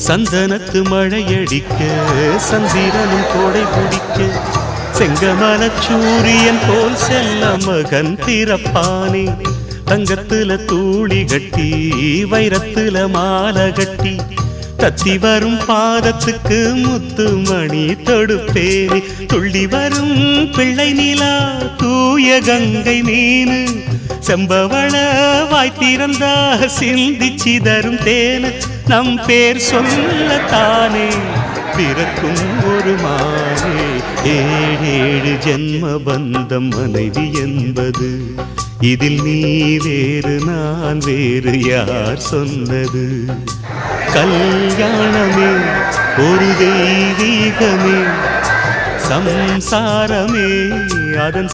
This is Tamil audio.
சந்தனத்து மழையடிக்க சந்திரனும் கோடை பிடிக்க செங்கமல சூரியன் போல் செல்ல மகன் பிறப்பானே தங்கத்துல தூளி கட்டி வைரத்துல மாலை கட்டி தத்தி வரும் பாதத்துக்கு முத்து மணி தொடுப்பேனே துள்ளி வரும் பிள்ளை நிலா தூய கங்கை மீனு செம்பவள வாய் திறந்தா சிந்திச்சி தரும் தேனு நம் பேர் சொல்லத்தானே பிறக்கும் ஒரு மானே ஏழேழு ஜென்ம பந்தம் மனைவி என்பது இதில் நீ வேறு நான் வேறு யார் சொன்னது கல்யாணமே ஒரு தெய்வீகமே சம்சாரமே அதன்